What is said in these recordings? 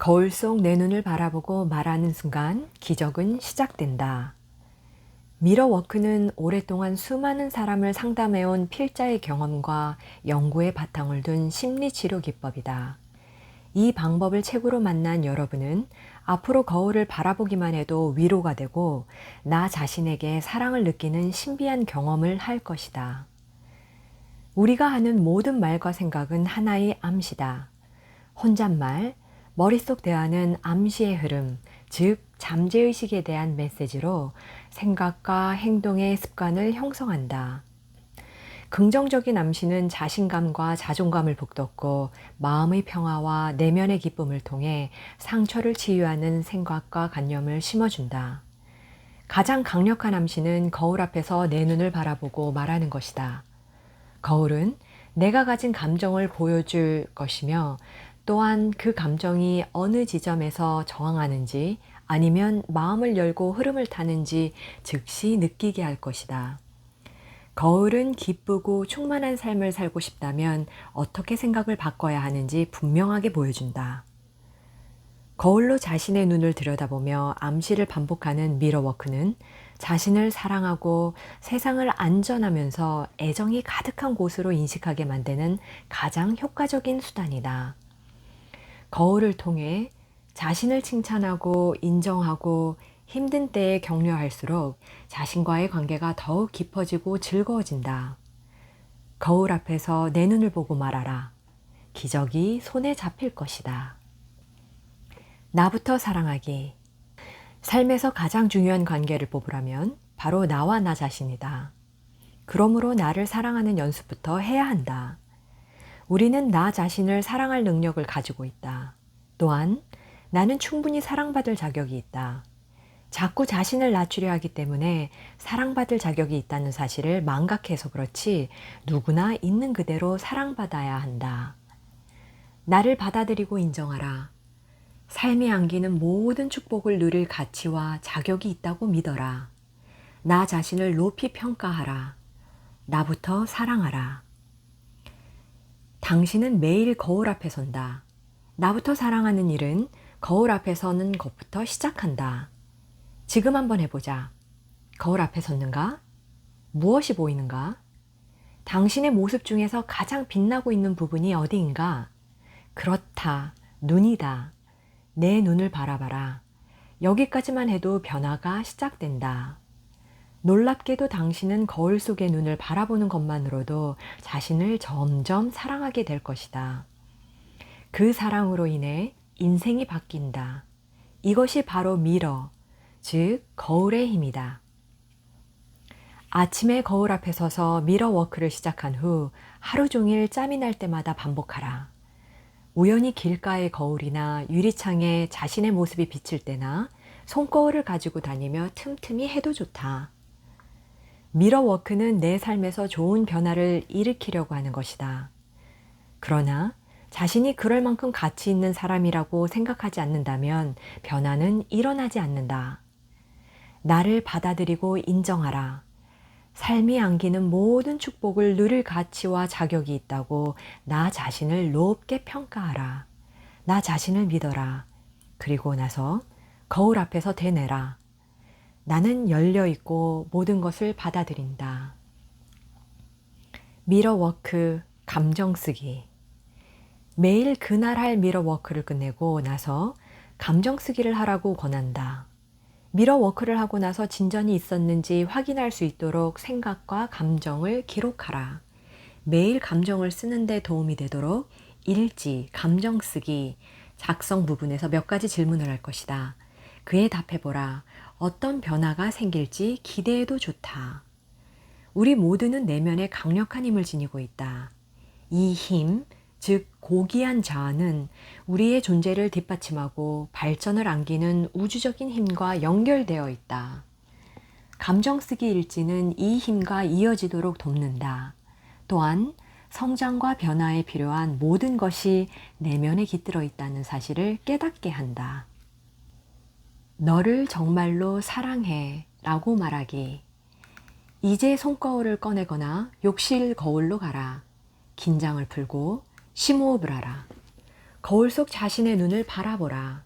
거울 속 내 눈을 바라보고 말하는 순간 기적은 시작된다. 미러워크는 오랫동안 수많은 사람을 상담해온 필자의 경험과 연구의 바탕을 둔 심리치료 기법이다. 이 방법을 책으로 만난 여러분은 앞으로 거울을 바라보기만 해도 위로가 되고 나 자신에게 사랑을 느끼는 신비한 경험을 할 것이다. 우리가 하는 모든 말과 생각은 하나의 암시다. 혼잣말, 머릿속 대화는 암시의 흐름, 즉 잠재의식에 대한 메시지로 생각과 행동의 습관을 형성한다. 긍정적인 암시는 자신감과 자존감을 북돋고 마음의 평화와 내면의 기쁨을 통해 상처를 치유하는 생각과 관념을 심어준다. 가장 강력한 암시는 거울 앞에서 내 눈을 바라보고 말하는 것이다. 거울은 내가 가진 감정을 보여줄 것이며 또한 그 감정이 어느 지점에서 저항하는지 아니면 마음을 열고 흐름을 타는지 즉시 느끼게 할 것이다. 거울은 기쁘고 충만한 삶을 살고 싶다면 어떻게 생각을 바꿔야 하는지 분명하게 보여준다. 거울로 자신의 눈을 들여다보며 암시를 반복하는 미러워크는 자신을 사랑하고 세상을 안전하면서 애정이 가득한 곳으로 인식하게 만드는 가장 효과적인 수단이다. 거울을 통해 자신을 칭찬하고 인정하고 힘든 때에 격려할수록 자신과의 관계가 더욱 깊어지고 즐거워진다. 거울 앞에서 내 눈을 보고 말하라. 기적이 손에 잡힐 것이다. 나부터 사랑하기. 삶에서 가장 중요한 관계를 뽑으라면 바로 나와 나 자신이다. 그러므로 나를 사랑하는 연습부터 해야 한다. 우리는 나 자신을 사랑할 능력을 가지고 있다. 또한 나는 충분히 사랑받을 자격이 있다. 자꾸 자신을 낮추려 하기 때문에 사랑받을 자격이 있다는 사실을 망각해서 그렇지 누구나 있는 그대로 사랑받아야 한다. 나를 받아들이고 인정하라. 삶이 안기는 모든 축복을 누릴 가치와 자격이 있다고 믿어라. 나 자신을 높이 평가하라. 나부터 사랑하라. 당신은 매일 거울 앞에 선다. 나부터 사랑하는 일은 거울 앞에 서는 것부터 시작한다. 지금 한번 해보자. 거울 앞에 섰는가? 무엇이 보이는가? 당신의 모습 중에서 가장 빛나고 있는 부분이 어디인가? 그렇다. 눈이다. 내 눈을 바라봐라. 여기까지만 해도 변화가 시작된다. 놀랍게도 당신은 거울 속의 눈을 바라보는 것만으로도 자신을 점점 사랑하게 될 것이다. 그 사랑으로 인해 인생이 바뀐다. 이것이 바로 미러, 즉 거울의 힘이다. 아침에 거울 앞에 서서 미러 워크를 시작한 후 하루 종일 짬이 날 때마다 반복하라. 우연히 길가의 거울이나 유리창에 자신의 모습이 비칠 때나 손거울을 가지고 다니며 틈틈이 해도 좋다. 미러워크는 내 삶에서 좋은 변화를 일으키려고 하는 것이다. 그러나 자신이 그럴 만큼 가치 있는 사람이라고 생각하지 않는다면 변화는 일어나지 않는다. 나를 받아들이고 인정하라. 삶이 안기는 모든 축복을 누릴 가치와 자격이 있다고 나 자신을 높게 평가하라. 나 자신을 믿어라. 그리고 나서 거울 앞에서 대내라. 나는 열려있고 모든 것을 받아들인다. 미러워크, 감정 쓰기. 매일 그날 할 미러워크를 끝내고 나서 감정 쓰기를 하라고 권한다. 미러워크를 하고 나서 진전이 있었는지 확인할 수 있도록 생각과 감정을 기록하라. 매일 감정을 쓰는 데 도움이 되도록 일지, 감정 쓰기, 작성 부분에서 몇 가지 질문을 할 것이다. 그에 답해보라. 어떤 변화가 생길지 기대해도 좋다. 우리 모두는 내면에 강력한 힘을 지니고 있다. 이 힘, 즉 고귀한 자아는 우리의 존재를 뒷받침하고 발전을 안기는 우주적인 힘과 연결되어 있다. 감정 쓰기 일지는 이 힘과 이어지도록 돕는다. 또한 성장과 변화에 필요한 모든 것이 내면에 깃들어 있다는 사실을 깨닫게 한다. 너를 정말로 사랑해 라고 말하기. 이제 손거울을 꺼내거나 욕실 거울로 가라. 긴장을 풀고 심호흡을 하라. 거울 속 자신의 눈을 바라보라.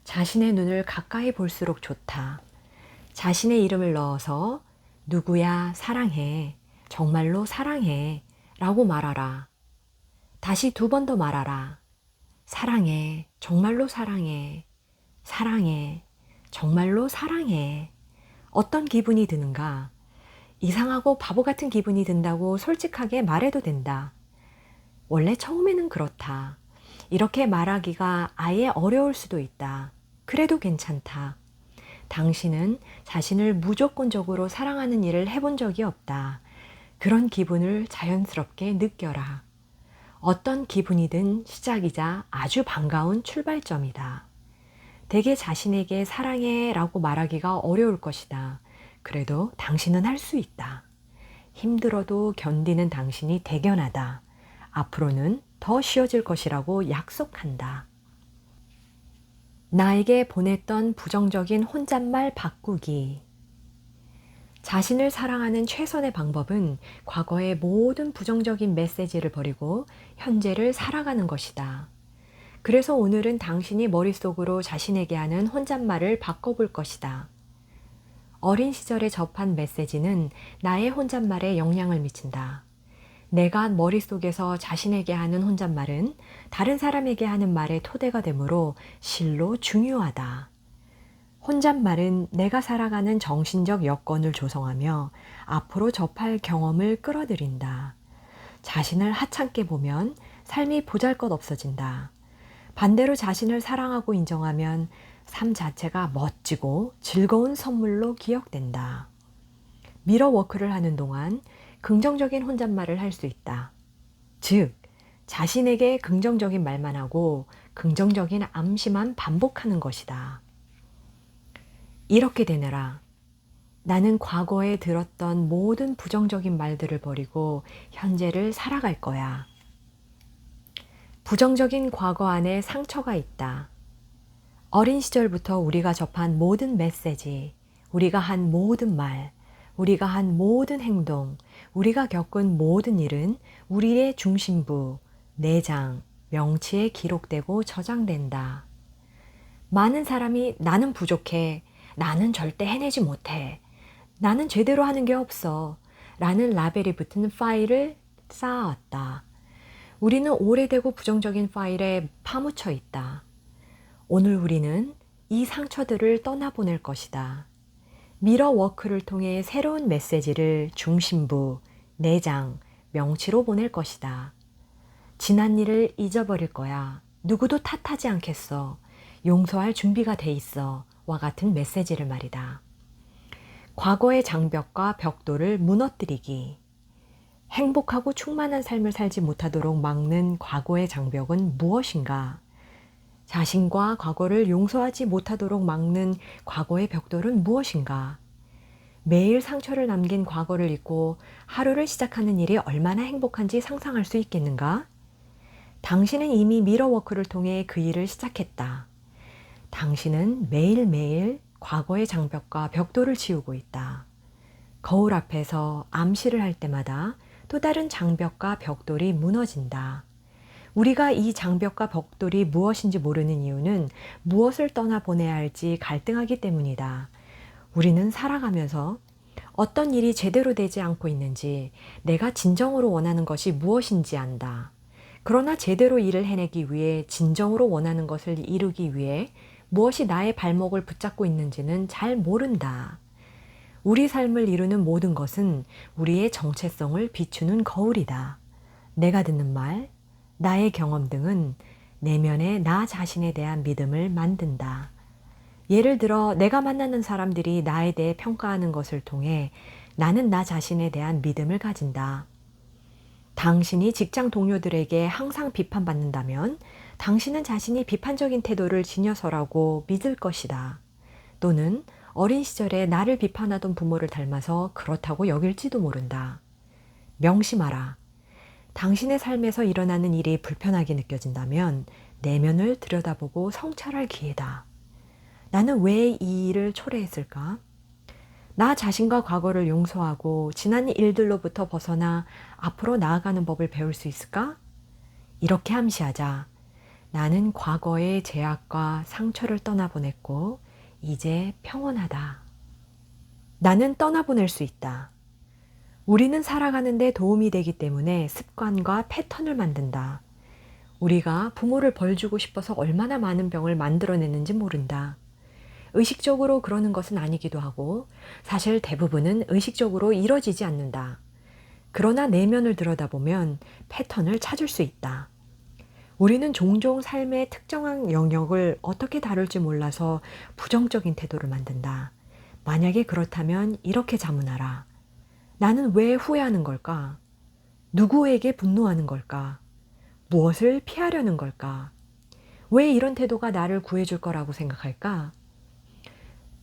자신의 눈을 가까이 볼수록 좋다. 자신의 이름을 넣어서 누구야 사랑해, 정말로 사랑해 라고 말하라. 다시 2번 더 말하라. 사랑해, 정말로 사랑해, 사랑해, 정말로 사랑해. 어떤 기분이 드는가? 이상하고 바보 같은 기분이 든다고 솔직하게 말해도 된다. 원래 처음에는 그렇다. 이렇게 말하기가 아예 어려울 수도 있다. 그래도 괜찮다. 당신은 자신을 무조건적으로 사랑하는 일을 해본 적이 없다. 그런 기분을 자연스럽게 느껴라. 어떤 기분이든 시작이자 아주 반가운 출발점이다. 대개 자신에게 사랑해 라고 말하기가 어려울 것이다. 그래도 당신은 할 수 있다. 힘들어도 견디는 당신이 대견하다. 앞으로는 더 쉬워질 것이라고 약속한다. 나에게 보냈던 부정적인 혼잣말 바꾸기. 자신을 사랑하는 최선의 방법은 과거의 모든 부정적인 메시지를 버리고 현재를 살아가는 것이다. 그래서 오늘은 당신이 머릿속으로 자신에게 하는 혼잣말을 바꿔볼 것이다. 어린 시절에 접한 메시지는 나의 혼잣말에 영향을 미친다. 내가 머릿속에서 자신에게 하는 혼잣말은 다른 사람에게 하는 말의 토대가 되므로 실로 중요하다. 혼잣말은 내가 살아가는 정신적 여건을 조성하며 앞으로 접할 경험을 끌어들인다. 자신을 하찮게 보면 삶이 보잘것없어진다. 반대로 자신을 사랑하고 인정하면 삶 자체가 멋지고 즐거운 선물로 기억된다. 미러 워크를 하는 동안 긍정적인 혼잣말을 할 수 있다. 즉, 자신에게 긍정적인 말만 하고 긍정적인 암시만 반복하는 것이다. 이렇게 되느라 나는 과거에 들었던 모든 부정적인 말들을 버리고 현재를 살아갈 거야. 부정적인 과거 안에 상처가 있다. 어린 시절부터 우리가 접한 모든 메시지, 우리가 한 모든 말, 우리가 한 모든 행동, 우리가 겪은 모든 일은 우리의 중심부, 내장, 명치에 기록되고 저장된다. 많은 사람이 나는 부족해, 나는 절대 해내지 못해, 나는 제대로 하는 게 없어 라는 라벨이 붙은 파일을 쌓아왔다. 우리는 오래되고 부정적인 파일에 파묻혀 있다. 오늘 우리는 이 상처들을 떠나보낼 것이다. 미러 워크를 통해 새로운 메시지를 중심부, 내장, 명치로 보낼 것이다. 지난 일을 잊어버릴 거야. 누구도 탓하지 않겠어. 용서할 준비가 돼 있어. 와 같은 메시지를 말이다. 과거의 장벽과 벽돌을 무너뜨리기. 행복하고 충만한 삶을 살지 못하도록 막는 과거의 장벽은 무엇인가? 자신과 과거를 용서하지 못하도록 막는 과거의 벽돌은 무엇인가? 매일 상처를 남긴 과거를 잊고 하루를 시작하는 일이 얼마나 행복한지 상상할 수 있겠는가? 당신은 이미 미러워크를 통해 그 일을 시작했다. 당신은 매일매일 과거의 장벽과 벽돌을 치우고 있다. 거울 앞에서 암시를 할 때마다 또 다른 장벽과 벽돌이 무너진다. 우리가 이 장벽과 벽돌이 무엇인지 모르는 이유는 무엇을 떠나보내야 할지 갈등하기 때문이다. 우리는 살아가면서 어떤 일이 제대로 되지 않고 있는지, 내가 진정으로 원하는 것이 무엇인지 안다. 그러나 제대로 일을 해내기 위해 진정으로 원하는 것을 이루기 위해 무엇이 나의 발목을 붙잡고 있는지는 잘 모른다. 우리 삶을 이루는 모든 것은 우리의 정체성을 비추는 거울이다. 내가 듣는 말, 나의 경험 등은 내면의 나 자신에 대한 믿음을 만든다. 예를 들어 내가 만나는 사람들이 나에 대해 평가하는 것을 통해 나는 나 자신에 대한 믿음을 가진다. 당신이 직장 동료들에게 항상 비판받는다면 당신은 자신이 비판적인 태도를 지녀서라고 믿을 것이다. 또는 어린 시절에 나를 비판하던 부모를 닮아서 그렇다고 여길지도 모른다. 명심하라. 당신의 삶에서 일어나는 일이 불편하게 느껴진다면 내면을 들여다보고 성찰할 기회다. 나는 왜 이 일을 초래했을까? 나 자신과 과거를 용서하고 지난 일들로부터 벗어나 앞으로 나아가는 법을 배울 수 있을까? 이렇게 암시하자. 나는 과거의 제약과 상처를 떠나보냈고 이제 평온하다. 나는 떠나보낼 수 있다. 우리는 살아가는 데 도움이 되기 때문에 습관과 패턴을 만든다. 우리가 부모를 벌주고 싶어서 얼마나 많은 병을 만들어내는지 모른다. 의식적으로 그러는 것은 아니기도 하고 사실 대부분은 의식적으로 이뤄지지 않는다. 그러나 내면을 들여다보면 패턴을 찾을 수 있다. 우리는 종종 삶의 특정한 영역을 어떻게 다룰지 몰라서 부정적인 태도를 만든다. 만약에 그렇다면 이렇게 자문하라. 나는 왜 후회하는 걸까? 누구에게 분노하는 걸까? 무엇을 피하려는 걸까? 왜 이런 태도가 나를 구해줄 거라고 생각할까?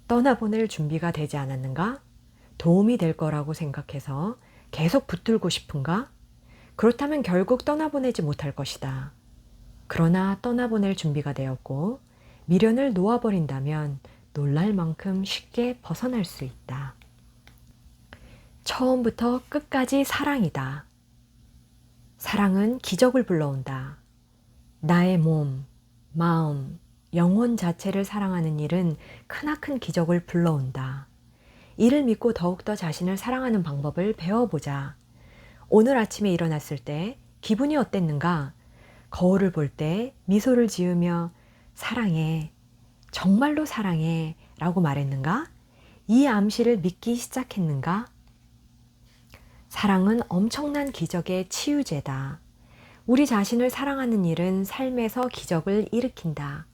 떠나보낼 준비가 되지 않았는가? 도움이 될 거라고 생각해서 계속 붙들고 싶은가? 그렇다면 결국 떠나보내지 못할 것이다. 그러나 떠나보낼 준비가 되었고 미련을 놓아버린다면 놀랄 만큼 쉽게 벗어날 수 있다. 처음부터 끝까지 사랑이다. 사랑은 기적을 불러온다. 나의 몸, 마음, 영혼 자체를 사랑하는 일은 크나큰 기적을 불러온다. 이를 믿고 더욱더 자신을 사랑하는 방법을 배워보자. 오늘 아침에 일어났을 때 기분이 어땠는가? 거울을 볼 때 미소를 지으며 사랑해, 정말로 사랑해 라고 말했는가? 이 암시를 믿기 시작했는가? 사랑은 엄청난 기적의 치유제다. 우리 자신을 사랑하는 일은 삶에서 기적을 일으킨다.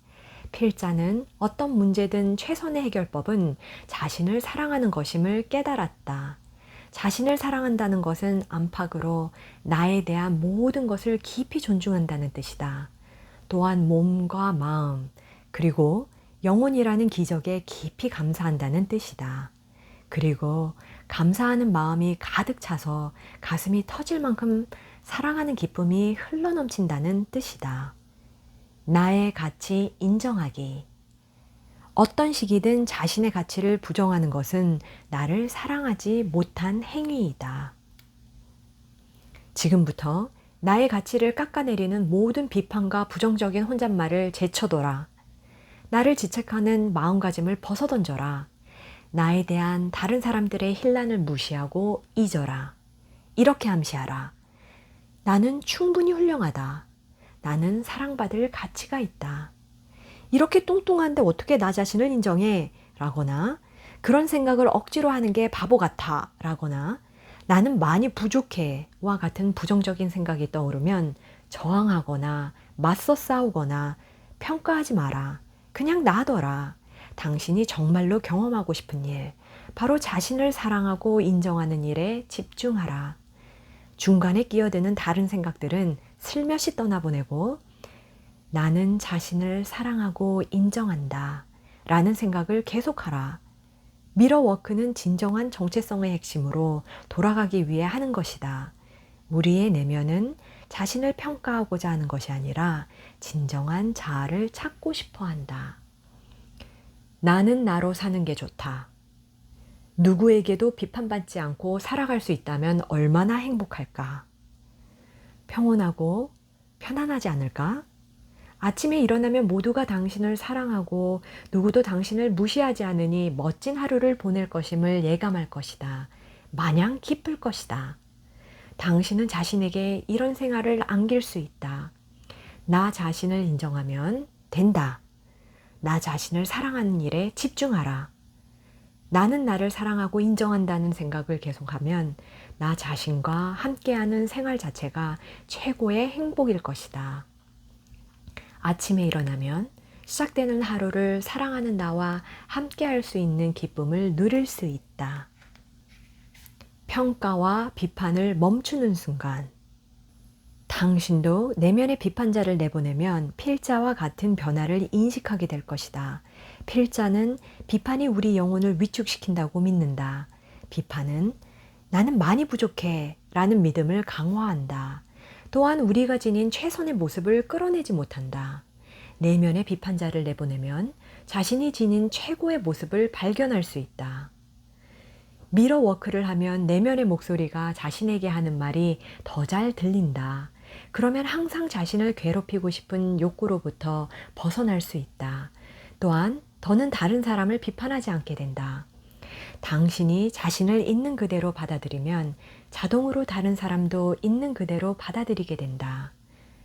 필자는 어떤 문제든 최선의 해결법은 자신을 사랑하는 것임을 깨달았다. 자신을 사랑한다는 것은 안팎으로 나에 대한 모든 것을 깊이 존중한다는 뜻이다. 또한 몸과 마음, 그리고 영혼이라는 기적에 깊이 감사한다는 뜻이다. 그리고 감사하는 마음이 가득 차서 가슴이 터질 만큼 사랑하는 기쁨이 흘러넘친다는 뜻이다. 나의 가치 인정하기. 어떤 시기든 자신의 가치를 부정하는 것은 나를 사랑하지 못한 행위이다. 지금부터 나의 가치를 깎아내리는 모든 비판과 부정적인 혼잣말을 제쳐둬라. 나를 지책하는 마음가짐을 벗어던져라. 나에 대한 다른 사람들의 혼란을 무시하고 잊어라. 이렇게 암시하라. 나는 충분히 훌륭하다. 나는 사랑받을 가치가 있다. 이렇게 뚱뚱한데 어떻게 나 자신을 인정해? 라거나 그런 생각을 억지로 하는 게 바보 같아 라거나 나는 많이 부족해 와 같은 부정적인 생각이 떠오르면 저항하거나 맞서 싸우거나 평가하지 마라. 그냥 놔둬라. 당신이 정말로 경험하고 싶은 일, 바로 자신을 사랑하고 인정하는 일에 집중하라. 중간에 끼어드는 다른 생각들은 슬며시 떠나보내고 나는 자신을 사랑하고 인정한다 라는 생각을 계속하라. 미러워크는 진정한 정체성의 핵심으로 돌아가기 위해 하는 것이다. 우리의 내면은 자신을 평가하고자 하는 것이 아니라 진정한 자아를 찾고 싶어 한다. 나는 나로 사는 게 좋다. 누구에게도 비판받지 않고 살아갈 수 있다면 얼마나 행복할까? 평온하고 편안하지 않을까? 아침에 일어나면 모두가 당신을 사랑하고 누구도 당신을 무시하지 않으니 멋진 하루를 보낼 것임을 예감할 것이다. 마냥 기쁠 것이다. 당신은 자신에게 이런 생활을 안길 수 있다. 나 자신을 인정하면 된다. 나 자신을 사랑하는 일에 집중하라. 나는 나를 사랑하고 인정한다는 생각을 계속하면 나 자신과 함께하는 생활 자체가 최고의 행복일 것이다. 아침에 일어나면 시작되는 하루를 사랑하는 나와 함께할 수 있는 기쁨을 누릴 수 있다. 평가와 비판을 멈추는 순간 당신도 내면의 비판자를 내보내면 필자와 같은 변화를 인식하게 될 것이다. 필자는 비판이 우리 영혼을 위축시킨다고 믿는다. 비판은 나는 많이 부족해 라는 믿음을 강화한다. 또한 우리가 지닌 최선의 모습을 끌어내지 못한다. 내면의 비판자를 내보내면 자신이 지닌 최고의 모습을 발견할 수 있다. 미러워크를 하면 내면의 목소리가 자신에게 하는 말이 더 잘 들린다. 그러면 항상 자신을 괴롭히고 싶은 욕구로부터 벗어날 수 있다. 또한 더는 다른 사람을 비판하지 않게 된다. 당신이 자신을 있는 그대로 받아들이면 자동으로 다른 사람도 있는 그대로 받아들이게 된다.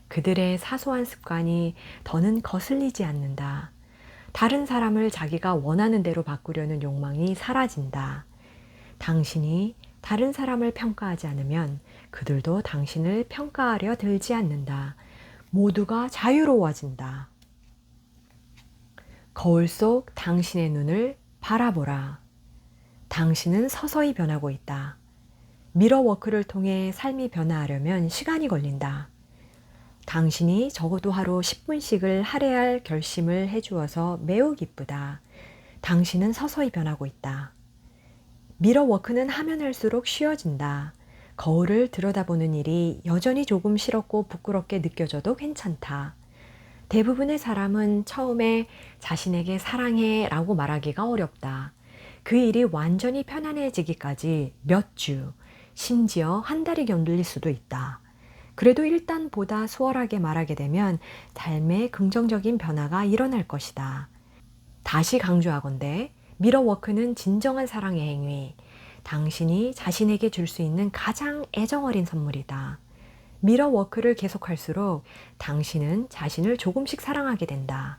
그들의 사소한 습관이 더는 거슬리지 않는다. 다른 사람을 자기가 원하는 대로 바꾸려는 욕망이 사라진다. 당신이 다른 사람을 평가하지 않으면 그들도 당신을 평가하려 들지 않는다. 모두가 자유로워진다. 거울 속 당신의 눈을 바라보라. 당신은 서서히 변하고 있다. 미러워크를 통해 삶이 변화하려면 시간이 걸린다. 당신이 적어도 하루 10분씩을 할애할 결심을 해주어서 매우 기쁘다. 당신은 서서히 변하고 있다. 미러워크는 하면 할수록 쉬워진다. 거울을 들여다보는 일이 여전히 조금 싫었고 부끄럽게 느껴져도 괜찮다. 대부분의 사람은 처음에 자신에게 사랑해 라고 말하기가 어렵다. 그 일이 완전히 편안해지기까지 몇 주, 심지어 한 달이 견딜 수도 있다. 그래도 일단 보다 수월하게 말하게 되면 삶에 긍정적인 변화가 일어날 것이다. 다시 강조하건대 미러워크는 진정한 사랑의 행위, 당신이 자신에게 줄 수 있는 가장 애정어린 선물이다. 미러워크를 계속할수록 당신은 자신을 조금씩 사랑하게 된다.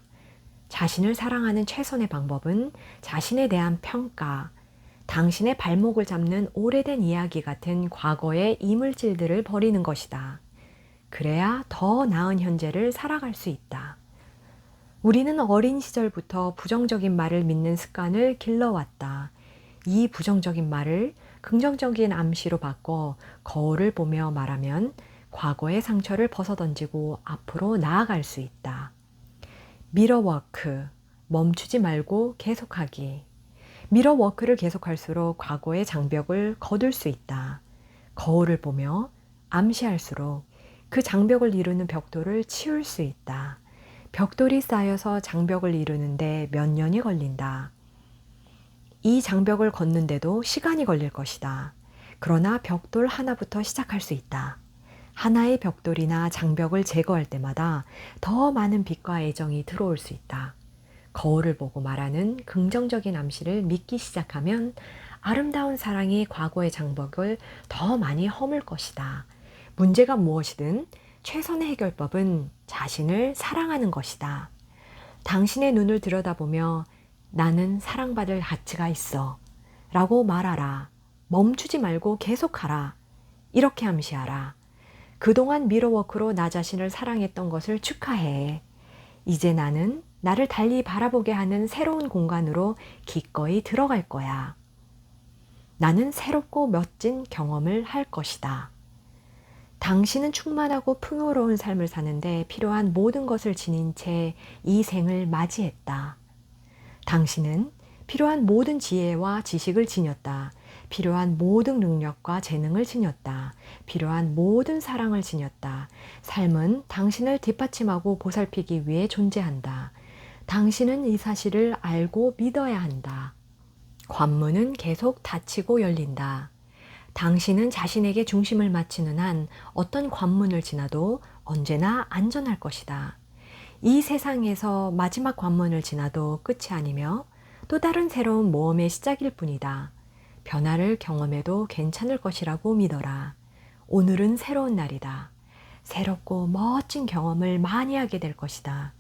자신을 사랑하는 최선의 방법은 자신에 대한 평가, 당신의 발목을 잡는 오래된 이야기 같은 과거의 이물질들을 버리는 것이다. 그래야 더 나은 현재를 살아갈 수 있다. 우리는 어린 시절부터 부정적인 말을 믿는 습관을 길러왔다. 이 부정적인 말을 긍정적인 암시로 바꿔 거울을 보며 말하면 과거의 상처를 벗어던지고 앞으로 나아갈 수 있다. 미러워크, 멈추지 말고 계속하기. 미러워크를 계속할수록 과거의 장벽을 거둘 수 있다. 거울을 보며 암시할수록 그 장벽을 이루는 벽돌을 치울 수 있다. 벽돌이 쌓여서 장벽을 이루는데 몇 년이 걸린다. 이 장벽을 걷는데도 시간이 걸릴 것이다. 그러나 벽돌 하나부터 시작할 수 있다. 하나의 벽돌이나 장벽을 제거할 때마다 더 많은 빛과 애정이 들어올 수 있다. 거울을 보고 말하는 긍정적인 암시를 믿기 시작하면 아름다운 사랑이 과거의 장벽을 더 많이 허물 것이다. 문제가 무엇이든 최선의 해결법은 자신을 사랑하는 것이다. 당신의 눈을 들여다보며 나는 사랑받을 가치가 있어 라고 말하라. 멈추지 말고 계속하라. 이렇게 암시하라. 그동안 미러워크로 나 자신을 사랑했던 것을 축하해. 이제 나는 나를 달리 바라보게 하는 새로운 공간으로 기꺼이 들어갈 거야. 나는 새롭고 멋진 경험을 할 것이다. 당신은 충만하고 풍요로운 삶을 사는데 필요한 모든 것을 지닌 채 이 생을 맞이했다. 당신은 필요한 모든 지혜와 지식을 지녔다. 필요한 모든 능력과 재능을 지녔다. 필요한 모든 사랑을 지녔다. 삶은 당신을 뒷받침하고 보살피기 위해 존재한다. 당신은 이 사실을 알고 믿어야 한다. 관문은 계속 닫히고 열린다. 당신은 자신에게 중심을 맞추는 한 어떤 관문을 지나도 언제나 안전할 것이다. 이 세상에서 마지막 관문을 지나도 끝이 아니며 또 다른 새로운 모험의 시작일 뿐이다. 변화를 경험해도 괜찮을 것이라고 믿어라. 오늘은 새로운 날이다. 새롭고 멋진 경험을 많이 하게 될 것이다.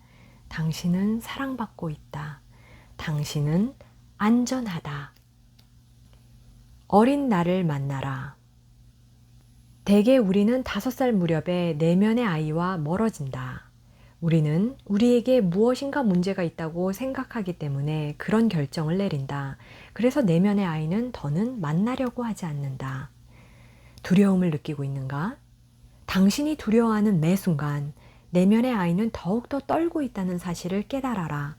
당신은 사랑받고 있다. 당신은 안전하다. 어린 나를 만나라. 대개 우리는 5살 무렵에 내면의 아이와 멀어진다. 우리는 우리에게 무엇인가 문제가 있다고 생각하기 때문에 그런 결정을 내린다. 그래서 내면의 아이는 더는 만나려고 하지 않는다. 두려움을 느끼고 있는가? 당신이 두려워하는 매 순간 내면의 아이는 더욱더 떨고 있다는 사실을 깨달아라.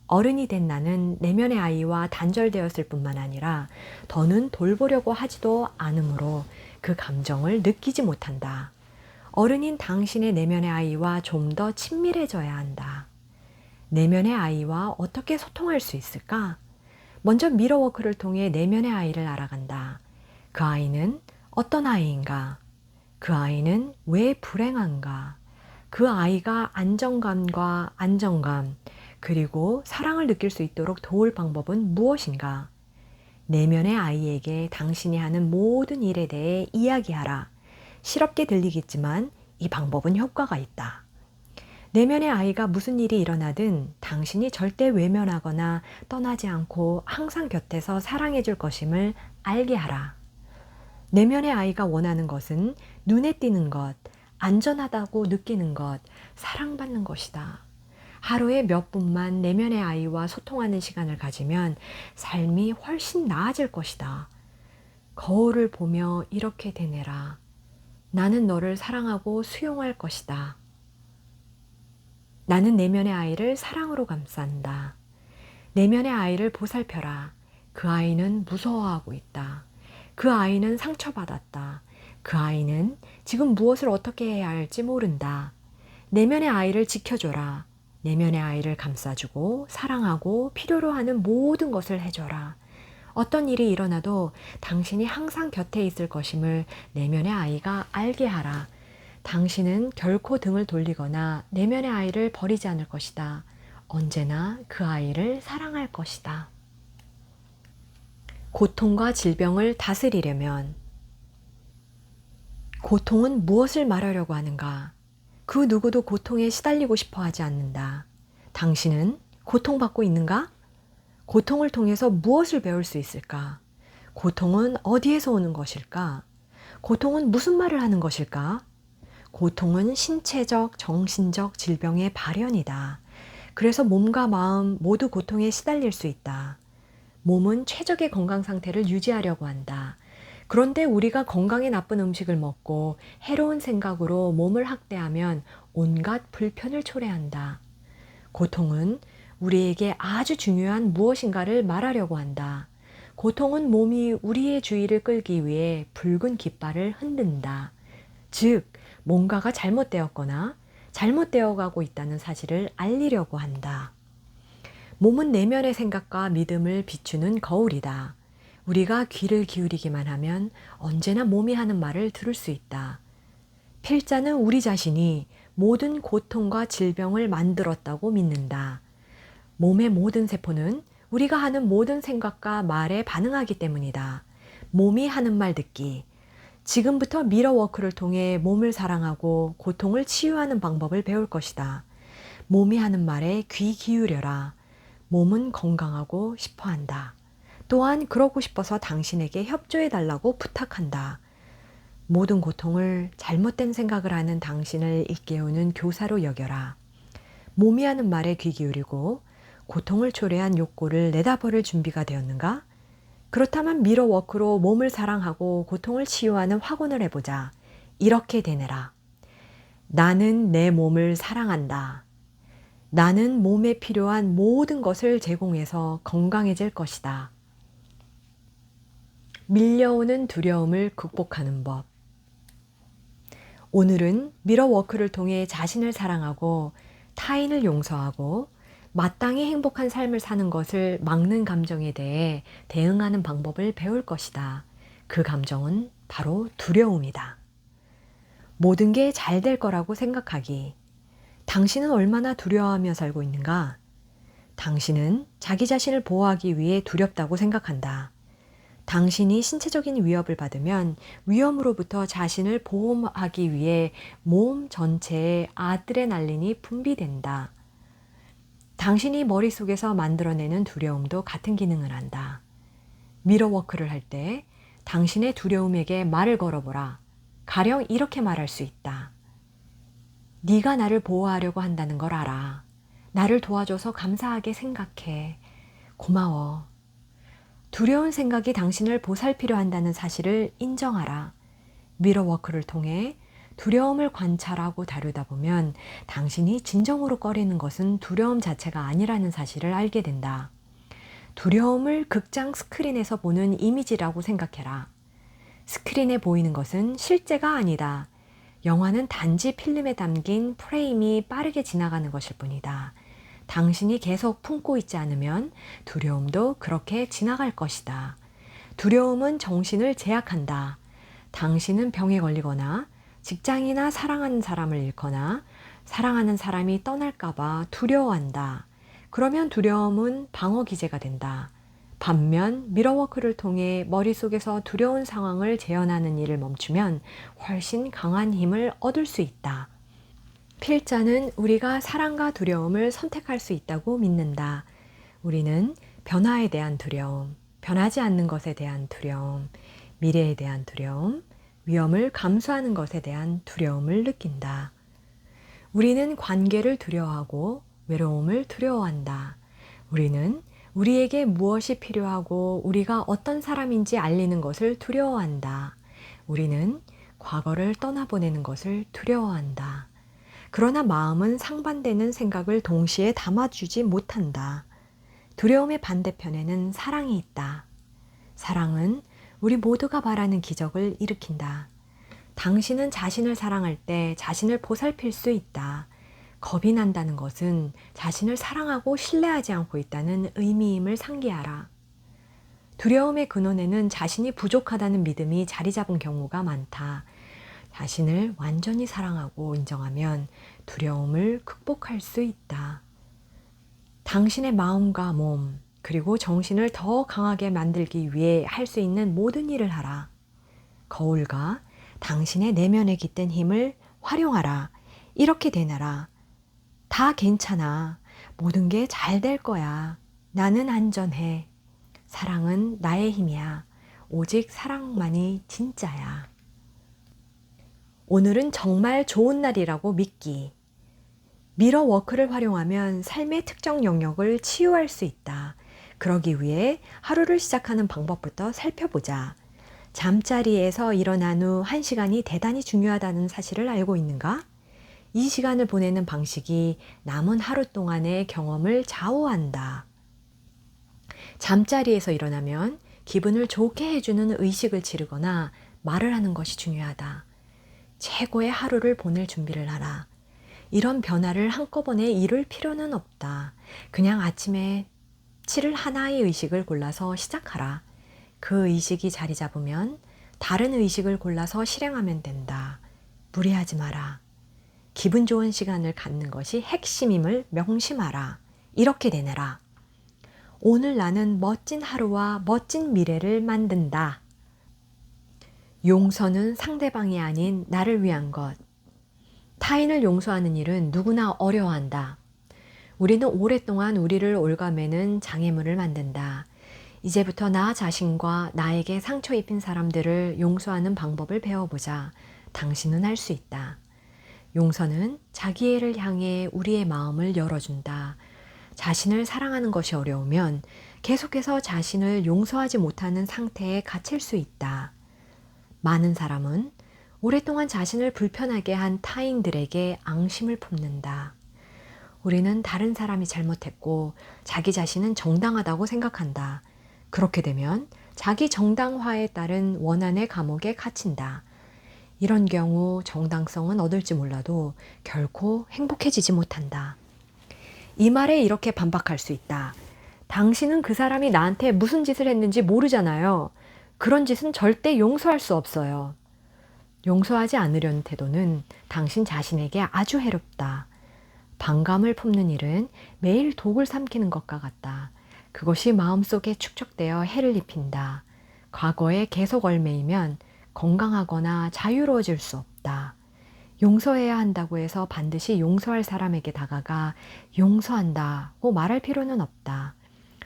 어른이 된 나는 내면의 아이와 단절되었을 뿐만 아니라 더는 돌보려고 하지도 않으므로 그 감정을 느끼지 못한다. 어른인 당신의 내면의 아이와 좀 더 친밀해져야 한다. 내면의 아이와 어떻게 소통할 수 있을까? 먼저 미러워크를 통해 내면의 아이를 알아간다. 그 아이는 어떤 아이인가? 그 아이는 왜 불행한가? 그 아이가 안정감과 안정감, 그리고 사랑을 느낄 수 있도록 도울 방법은 무엇인가? 내면의 아이에게 당신이 하는 모든 일에 대해 이야기하라. 실없게 들리겠지만 이 방법은 효과가 있다. 내면의 아이가 무슨 일이 일어나든 당신이 절대 외면하거나 떠나지 않고 항상 곁에서 사랑해 줄 것임을 알게 하라. 내면의 아이가 원하는 것은 눈에 띄는 것, 안전하다고 느끼는 것, 사랑받는 것이다. 하루에 몇 분만 내면의 아이와 소통하는 시간을 가지면 삶이 훨씬 나아질 것이다. 거울을 보며 이렇게 되뇌라. 나는 너를 사랑하고 수용할 것이다. 나는 내면의 아이를 사랑으로 감싼다. 내면의 아이를 보살펴라. 그 아이는 무서워하고 있다. 그 아이는 상처받았다. 그 아이는 지금 무엇을 어떻게 해야 할지 모른다. 내면의 아이를 지켜줘라. 내면의 아이를 감싸주고 사랑하고 필요로 하는 모든 것을 해줘라. 어떤 일이 일어나도 당신이 항상 곁에 있을 것임을 내면의 아이가 알게 하라. 당신은 결코 등을 돌리거나 내면의 아이를 버리지 않을 것이다. 언제나 그 아이를 사랑할 것이다. 고통과 질병을 다스리려면 고통은 무엇을 말하려고 하는가? 그 누구도 고통에 시달리고 싶어 하지 않는다. 당신은 고통받고 있는가? 고통을 통해서 무엇을 배울 수 있을까? 고통은 어디에서 오는 것일까? 고통은 무슨 말을 하는 것일까? 고통은 신체적, 정신적 질병의 발현이다. 그래서 몸과 마음 모두 고통에 시달릴 수 있다. 몸은 최적의 건강 상태를 유지하려고 한다. 그런데 우리가 건강에 나쁜 음식을 먹고 해로운 생각으로 몸을 학대하면 온갖 불편을 초래한다. 고통은 우리에게 아주 중요한 무엇인가를 말하려고 한다. 고통은 몸이 우리의 주의를 끌기 위해 붉은 깃발을 흔든다. 즉, 뭔가가 잘못되었거나 잘못되어 가고 있다는 사실을 알리려고 한다. 몸은 내면의 생각과 믿음을 비추는 거울이다. 우리가 귀를 기울이기만 하면 언제나 몸이 하는 말을 들을 수 있다. 필자는 우리 자신이 모든 고통과 질병을 만들었다고 믿는다. 몸의 모든 세포는 우리가 하는 모든 생각과 말에 반응하기 때문이다. 몸이 하는 말 듣기. 지금부터 미러워크를 통해 몸을 사랑하고 고통을 치유하는 방법을 배울 것이다. 몸이 하는 말에 귀 기울여라. 몸은 건강하고 싶어 한다. 또한 그러고 싶어서 당신에게 협조해 달라고 부탁한다. 모든 고통을 잘못된 생각을 하는 당신을 일깨우는 교사로 여겨라. 몸이 하는 말에 귀 기울이고 고통을 초래한 욕구를 내다버릴 준비가 되었는가? 그렇다면 미러워크로 몸을 사랑하고 고통을 치유하는 확언을 해보자. 이렇게 되뇌라. 나는 내 몸을 사랑한다. 나는 몸에 필요한 모든 것을 제공해서 건강해질 것이다. 밀려오는 두려움을 극복하는 법. 오늘은 미러워크를 통해 자신을 사랑하고 타인을 용서하고 마땅히 행복한 삶을 사는 것을 막는 감정에 대해 대응하는 방법을 배울 것이다. 그 감정은 바로 두려움이다. 모든 게 잘 될 거라고 생각하기. 당신은 얼마나 두려워하며 살고 있는가? 당신은 자기 자신을 보호하기 위해 두렵다고 생각한다. 당신이 신체적인 위협을 받으면 위험으로부터 자신을 보호하기 위해 몸 전체에 아드레날린이 분비된다. 당신이 머릿속에서 만들어내는 두려움도 같은 기능을 한다. 미러워크를 할 때 당신의 두려움에게 말을 걸어보라. 가령 이렇게 말할 수 있다. 네가 나를 보호하려고 한다는 걸 알아. 나를 도와줘서 감사하게 생각해. 고마워. 두려운 생각이 당신을 보살피려 한다는 사실을 인정하라. 미러워크를 통해 두려움을 관찰하고 다루다 보면 당신이 진정으로 꺼리는 것은 두려움 자체가 아니라는 사실을 알게 된다. 두려움을 극장 스크린에서 보는 이미지라고 생각해라. 스크린에 보이는 것은 실제가 아니다. 영화는 단지 필름에 담긴 프레임이 빠르게 지나가는 것일 뿐이다. 당신이 계속 품고 있지 않으면 두려움도 그렇게 지나갈 것이다. 두려움은 정신을 제약한다. 당신은 병에 걸리거나 직장이나 사랑하는 사람을 잃거나 사랑하는 사람이 떠날까봐 두려워한다. 그러면 두려움은 방어 기제가 된다. 반면 미러워크를 통해 머릿속에서 두려운 상황을 재현하는 일을 멈추면 훨씬 강한 힘을 얻을 수 있다. 필자는 우리가 사랑과 두려움을 선택할 수 있다고 믿는다. 우리는 변화에 대한 두려움, 변하지 않는 것에 대한 두려움, 미래에 대한 두려움, 위험을 감수하는 것에 대한 두려움을 느낀다. 우리는 관계를 두려워하고 외로움을 두려워한다. 우리는 우리에게 무엇이 필요하고 우리가 어떤 사람인지 알리는 것을 두려워한다. 우리는 과거를 떠나보내는 것을 두려워한다. 그러나 마음은 상반되는 생각을 동시에 담아주지 못한다. 두려움의 반대편에는 사랑이 있다. 사랑은 우리 모두가 바라는 기적을 일으킨다. 당신은 자신을 사랑할 때 자신을 보살필 수 있다. 겁이 난다는 것은 자신을 사랑하고 신뢰하지 않고 있다는 의미임을 상기하라. 두려움의 근원에는 자신이 부족하다는 믿음이 자리 잡은 경우가 많다. 자신을 완전히 사랑하고 인정하면 두려움을 극복할 수 있다. 당신의 마음과 몸, 그리고 정신을 더 강하게 만들기 위해 할 수 있는 모든 일을 하라. 거울과 당신의 내면에 깃든 힘을 활용하라. 이렇게 되뇌라. 다 괜찮아. 모든 게 잘 될 거야. 나는 안전해. 사랑은 나의 힘이야. 오직 사랑만이 진짜야. 오늘은 정말 좋은 날이라고 믿기. 미러워크를 활용하면 삶의 특정 영역을 치유할 수 있다. 그러기 위해 하루를 시작하는 방법부터 살펴보자. 잠자리에서 일어난 후 1시간이 대단히 중요하다는 사실을 알고 있는가? 이 시간을 보내는 방식이 남은 하루 동안의 경험을 좌우한다. 잠자리에서 일어나면 기분을 좋게 해주는 의식을 지르거나 말을 하는 것이 중요하다. 최고의 하루를 보낼 준비를 하라. 이런 변화를 한꺼번에 이룰 필요는 없다. 그냥 아침에 치를 하나의 의식을 골라서 시작하라. 그 의식이 자리 잡으면 다른 의식을 골라서 실행하면 된다. 무리하지 마라. 기분 좋은 시간을 갖는 것이 핵심임을 명심하라. 이렇게 되뇌라. 오늘 나는 멋진 하루와 멋진 미래를 만든다. 용서는 상대방이 아닌 나를 위한 것. 타인을 용서하는 일은 누구나 어려워한다. 우리는 오랫동안 우리를 옭아매는 장애물을 만든다. 이제부터 나 자신과 나에게 상처 입힌 사람들을 용서하는 방법을 배워보자. 당신은 할 수 있다. 용서는 자기애를 향해 우리의 마음을 열어준다. 자신을 사랑하는 것이 어려우면 계속해서 자신을 용서하지 못하는 상태에 갇힐 수 있다. 많은 사람은 오랫동안 자신을 불편하게 한 타인들에게 앙심을 품는다. 우리는 다른 사람이 잘못했고 자기 자신은 정당하다고 생각한다. 그렇게 되면 자기 정당화에 따른 원한의 감옥에 갇힌다. 이런 경우 정당성은 얻을지 몰라도 결코 행복해지지 못한다. 이 말에 이렇게 반박할 수 있다. 당신은 그 사람이 나한테 무슨 짓을 했는지 모르잖아요. 그런 짓은 절대 용서할 수 없어요. 용서하지 않으려는 태도는 당신 자신에게 아주 해롭다. 반감을 품는 일은 매일 독을 삼키는 것과 같다. 그것이 마음속에 축적되어 해를 입힌다. 과거에 계속 얽매이면 건강하거나 자유로워질 수 없다. 용서해야 한다고 해서 반드시 용서할 사람에게 다가가 용서한다고 말할 필요는 없다.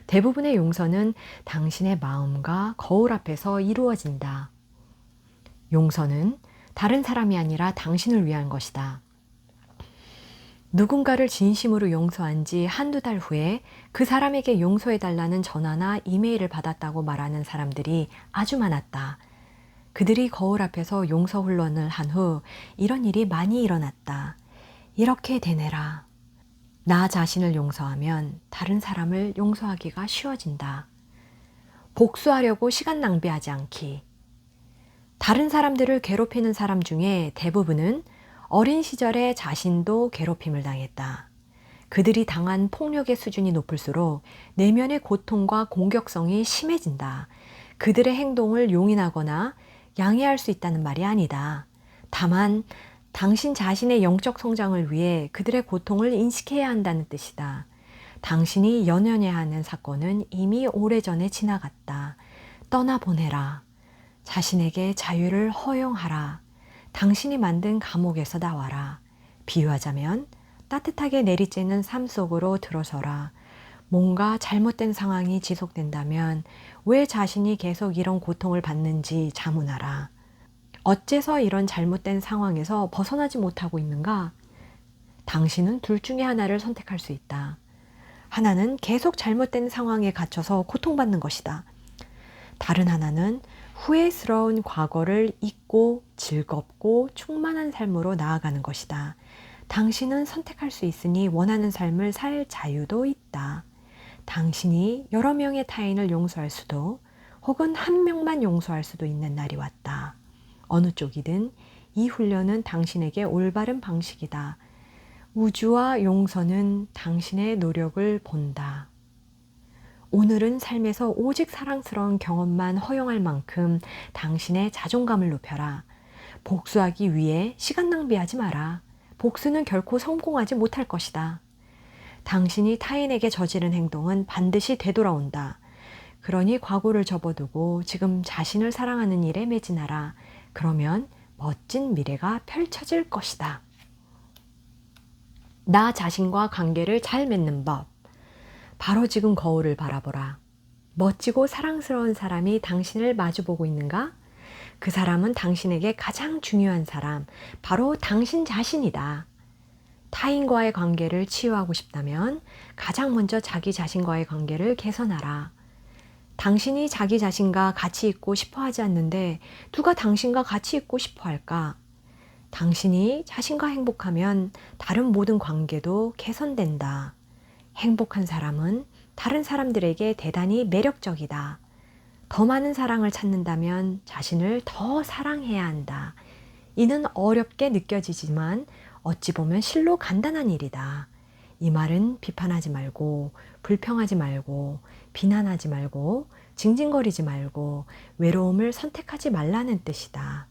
대부분의 용서는 당신의 마음과 거울 앞에서 이루어진다. 용서는 다른 사람이 아니라 당신을 위한 것이다. 누군가를 진심으로 용서한 지 한두 달 후에 그 사람에게 용서해달라는 전화나 이메일을 받았다고 말하는 사람들이 아주 많았다. 그들이 거울 앞에서 용서 훈련을 한 후 이런 일이 많이 일어났다. 이렇게 되뇌라. 나 자신을 용서하면 다른 사람을 용서하기가 쉬워진다. 복수하려고 시간 낭비하지 않기. 다른 사람들을 괴롭히는 사람 중에 대부분은 어린 시절에 자신도 괴롭힘을 당했다. 그들이 당한 폭력의 수준이 높을수록 내면의 고통과 공격성이 심해진다. 그들의 행동을 용인하거나 양해할 수 있다는 말이 아니다. 다만 당신 자신의 영적 성장을 위해 그들의 고통을 인식해야 한다는 뜻이다. 당신이 연연해야 하는 사건은 이미 오래전에 지나갔다. 떠나보내라. 자신에게 자유를 허용하라. 당신이 만든 감옥에서 나와라. 비유하자면 따뜻하게 내리쬐는 삶 속으로 들어서라. 뭔가 잘못된 상황이 지속된다면 왜 자신이 계속 이런 고통을 받는지 자문하라. 어째서 이런 잘못된 상황에서 벗어나지 못하고 있는가? 당신은 둘 중에 하나를 선택할 수 있다. 하나는 계속 잘못된 상황에 갇혀서 고통받는 것이다. 다른 하나는 후회스러운 과거를 잊고 즐겁고 충만한 삶으로 나아가는 것이다. 당신은 선택할 수 있으니 원하는 삶을 살 자유도 있다. 당신이 여러 명의 타인을 용서할 수도 혹은 한 명만 용서할 수도 있는 날이 왔다. 어느 쪽이든 이 훈련은 당신에게 올바른 방식이다. 우주와 용서는 당신의 노력을 본다. 오늘은 삶에서 오직 사랑스러운 경험만 허용할 만큼 당신의 자존감을 높여라. 복수하기 위해 시간 낭비하지 마라. 복수는 결코 성공하지 못할 것이다. 당신이 타인에게 저지른 행동은 반드시 되돌아온다. 그러니 과거를 접어두고 지금 자신을 사랑하는 일에 매진하라. 그러면 멋진 미래가 펼쳐질 것이다. 나 자신과 관계를 잘 맺는 법. 바로 지금 거울을 바라보라. 멋지고 사랑스러운 사람이 당신을 마주보고 있는가? 그 사람은 당신에게 가장 중요한 사람, 바로 당신 자신이다. 타인과의 관계를 치유하고 싶다면 가장 먼저 자기 자신과의 관계를 개선하라. 당신이 자기 자신과 같이 있고 싶어 하지 않는데 누가 당신과 같이 있고 싶어 할까? 당신이 자신과 행복하면 다른 모든 관계도 개선된다. 행복한 사람은 다른 사람들에게 대단히 매력적이다. 더 많은 사랑을 찾는다면 자신을 더 사랑해야 한다. 이는 어렵게 느껴지지만 어찌 보면 실로 간단한 일이다. 이 말은 비판하지 말고, 불평하지 말고, 비난하지 말고, 징징거리지 말고, 외로움을 선택하지 말라는 뜻이다.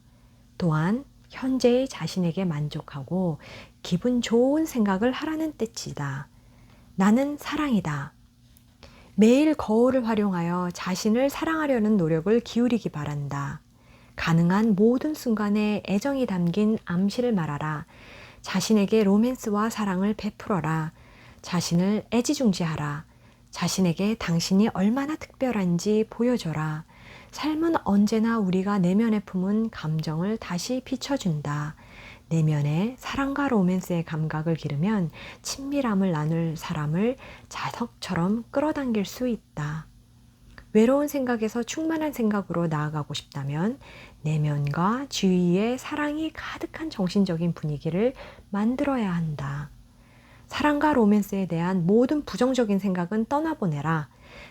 또한 현재의 자신에게 만족하고 기분 좋은 생각을 하라는 뜻이다. 나는 사랑이다. 매일 거울을 활용하여 자신을 사랑하려는 노력을 기울이기 바란다. 가능한 모든 순간에 애정이 담긴 암시를 말하라. 자신에게 로맨스와 사랑을 베풀어라. 자신을 애지중지하라. 자신에게 당신이 얼마나 특별한지 보여줘라. 삶은 언제나 우리가 내면에 품은 감정을 다시 비춰준다. 내면에 사랑과 로맨스의 감각을 기르면 친밀함을 나눌 사람을 자석처럼 끌어당길 수 있다. 외로운 생각에서 충만한 생각으로 나아가고 싶다면 내면과 주위에 사랑이 가득한 정신적인 분위기를 만들어야 한다. 사랑과 로맨스에 대한 모든 부정적인 생각은 떠나보내라.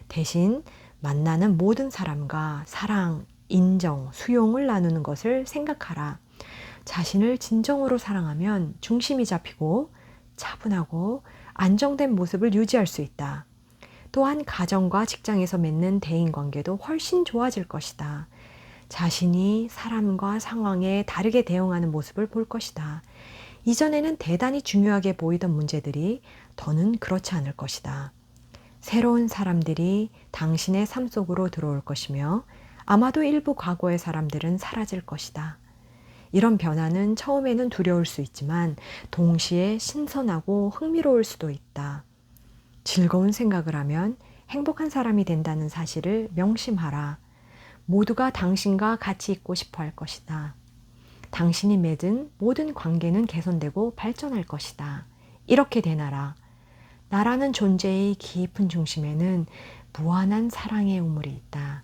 대신 만나는 모든 사람과 사랑, 인정, 수용을 나누는 것을 생각하라. 자신을 진정으로 사랑하면 중심이 잡히고 차분하고 안정된 모습을 유지할 수 있다. 또한 가정과 직장에서 맺는 대인관계도 훨씬 좋아질 것이다. 자신이 사람과 상황에 다르게 대응하는 모습을 볼 것이다. 이전에는 대단히 중요하게 보이던 문제들이 더는 그렇지 않을 것이다. 새로운 사람들이 당신의 삶 속으로 들어올 것이며 아마도 일부 과거의 사람들은 사라질 것이다. 이런 변화는 처음에는 두려울 수 있지만 동시에 신선하고 흥미로울 수도 있다. 즐거운 생각을 하면 행복한 사람이 된다는 사실을 명심하라. 모두가 당신과 같이 있고 싶어 할 것이다. 당신이 맺은 모든 관계는 개선되고 발전할 것이다. 이렇게 되나라. 나라는 존재의 깊은 중심에는 무한한 사랑의 우물이 있다.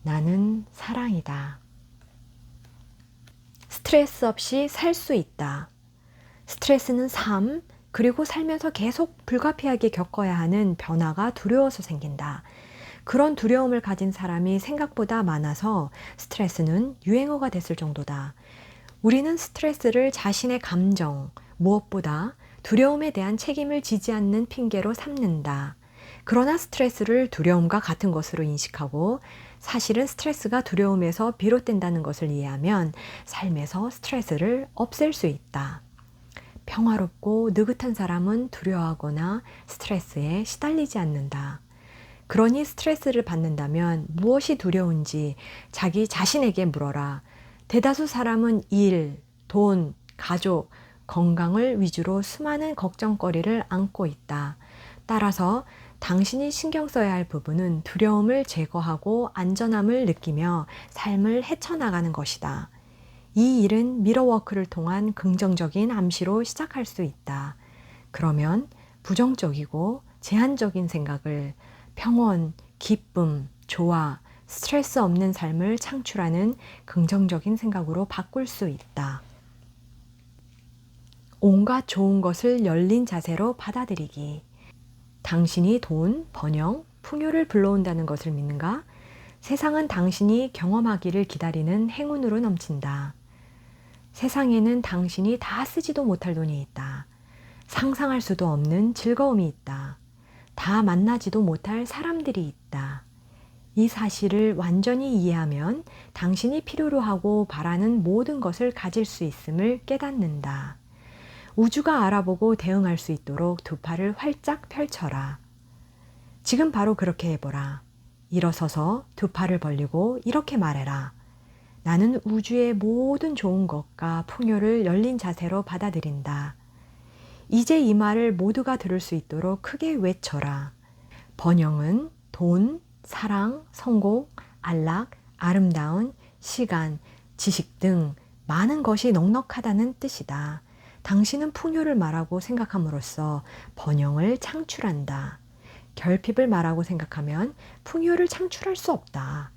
나는 사랑이다. 스트레스 없이 살 수 있다. 스트레스는 삶, 그리고 살면서 계속 불가피하게 겪어야 하는 변화가 두려워서 생긴다. 그런 두려움을 가진 사람이 생각보다 많아서 스트레스는 유행어가 됐을 정도다. 우리는 스트레스를 자신의 감정, 무엇보다 두려움에 대한 책임을 지지 않는 핑계로 삼는다. 그러나 스트레스를 두려움과 같은 것으로 인식하고 사실은 스트레스가 두려움에서 비롯된다는 것을 이해하면 삶에서 스트레스를 없앨 수 있다. 평화롭고 느긋한 사람은 두려워하거나 스트레스에 시달리지 않는다. 그러니 스트레스를 받는다면 무엇이 두려운지 자기 자신에게 물어라. 대다수 사람은 일, 돈, 가족, 건강을 위주로 수많은 걱정거리를 안고 있다. 따라서 당신이 신경 써야 할 부분은 두려움을 제거하고 안전함을 느끼며 삶을 헤쳐나가는 것이다. 이 일은 미러워크를 통한 긍정적인 암시로 시작할 수 있다. 그러면 부정적이고 제한적인 생각을 평온, 기쁨, 조화, 스트레스 없는 삶을 창출하는 긍정적인 생각으로 바꿀 수 있다. 온갖 좋은 것을 열린 자세로 받아들이기. 당신이 돈, 번영, 풍요를 불러온다는 것을 믿는가? 세상은 당신이 경험하기를 기다리는 행운으로 넘친다. 세상에는 당신이 다 쓰지도 못할 돈이 있다. 상상할 수도 없는 즐거움이 있다. 다 만나지도 못할 사람들이 있다. 이 사실을 완전히 이해하면 당신이 필요로 하고 바라는 모든 것을 가질 수 있음을 깨닫는다. 우주가 알아보고 대응할 수 있도록 두 팔을 활짝 펼쳐라. 지금 바로 그렇게 해보라. 일어서서 두 팔을 벌리고 이렇게 말해라. 나는 우주의 모든 좋은 것과 풍요를 열린 자세로 받아들인다. 이제 이 말을 모두가 들을 수 있도록 크게 외쳐라. 번영은 돈, 사랑, 성공, 안락, 아름다운, 시간, 지식 등 많은 것이 넉넉하다는 뜻이다. 당신은 풍요를 말하고 생각함으로써 번영을 창출한다. 결핍을 말하고 생각하면 풍요를 창출할 수 없다.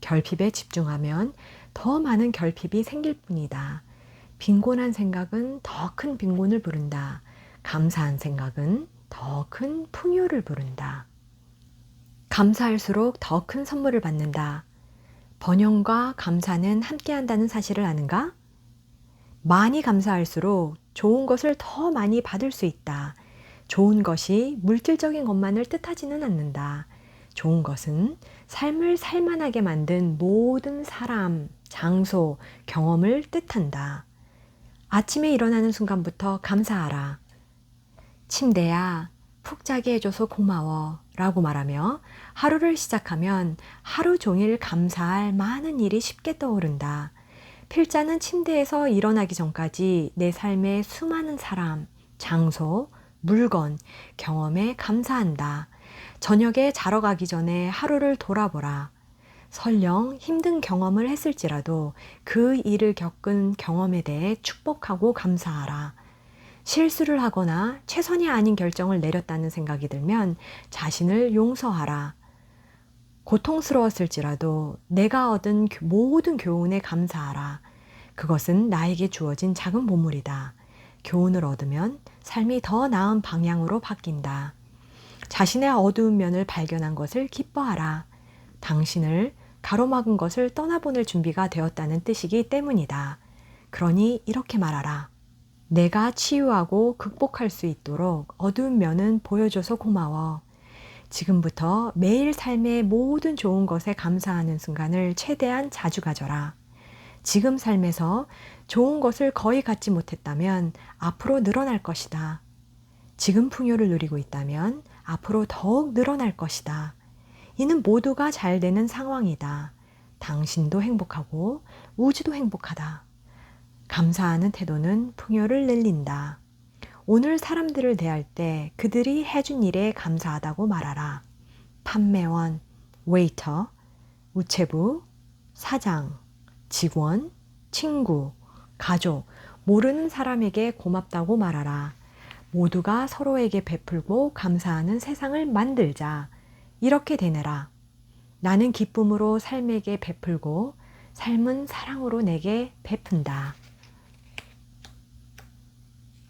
결핍에 집중하면 더 많은 결핍이 생길 뿐이다. 빈곤한 생각은 더 큰 빈곤을 부른다. 감사한 생각은 더 큰 풍요를 부른다. 감사할수록 더 큰 선물을 받는다. 번영과 감사는 함께한다는 사실을 아는가? 많이 감사할수록 좋은 것을 더 많이 받을 수 있다. 좋은 것이 물질적인 것만을 뜻하지는 않는다. 좋은 것은 삶을 살만하게 만든 모든 사람, 장소, 경험을 뜻한다. 아침에 일어나는 순간부터 감사하라. 침대야, 푹 자게 해줘서 고마워 라고 말하며 하루를 시작하면 하루 종일 감사할 많은 일이 쉽게 떠오른다. 필자는 침대에서 일어나기 전까지 내 삶의 수많은 사람, 장소, 물건, 경험에 감사한다. 저녁에 자러 가기 전에 하루를 돌아보라. 설령 힘든 경험을 했을지라도 그 일을 겪은 경험에 대해 축복하고 감사하라. 실수를 하거나 최선이 아닌 결정을 내렸다는 생각이 들면 자신을 용서하라. 고통스러웠을지라도 내가 얻은 모든 교훈에 감사하라. 그것은 나에게 주어진 작은 보물이다. 교훈을 얻으면 삶이 더 나은 방향으로 바뀐다. 자신의 어두운 면을 발견한 것을 기뻐하라. 당신을 가로막은 것을 떠나보낼 준비가 되었다는 뜻이기 때문이다. 그러니 이렇게 말하라. 내가 치유하고 극복할 수 있도록 어두운 면은 보여줘서 고마워. 지금부터 매일 삶의 모든 좋은 것에 감사하는 순간을 최대한 자주 가져라. 지금 삶에서 좋은 것을 거의 갖지 못했다면 앞으로 늘어날 것이다. 지금 풍요를 누리고 있다면 앞으로 더욱 늘어날 것이다. 이는 모두가 잘 되는 상황이다. 당신도 행복하고 우주도 행복하다. 감사하는 태도는 풍요를 늘린다. 오늘 사람들을 대할 때 그들이 해준 일에 감사하다고 말하라. 판매원, 웨이터, 우체부, 사장, 직원, 친구, 가족, 모르는 사람에게 고맙다고 말하라. 모두가 서로에게 베풀고 감사하는 세상을 만들자. 이렇게 되뇌라. 나는 기쁨으로 삶에게 베풀고 삶은 사랑으로 내게 베푼다.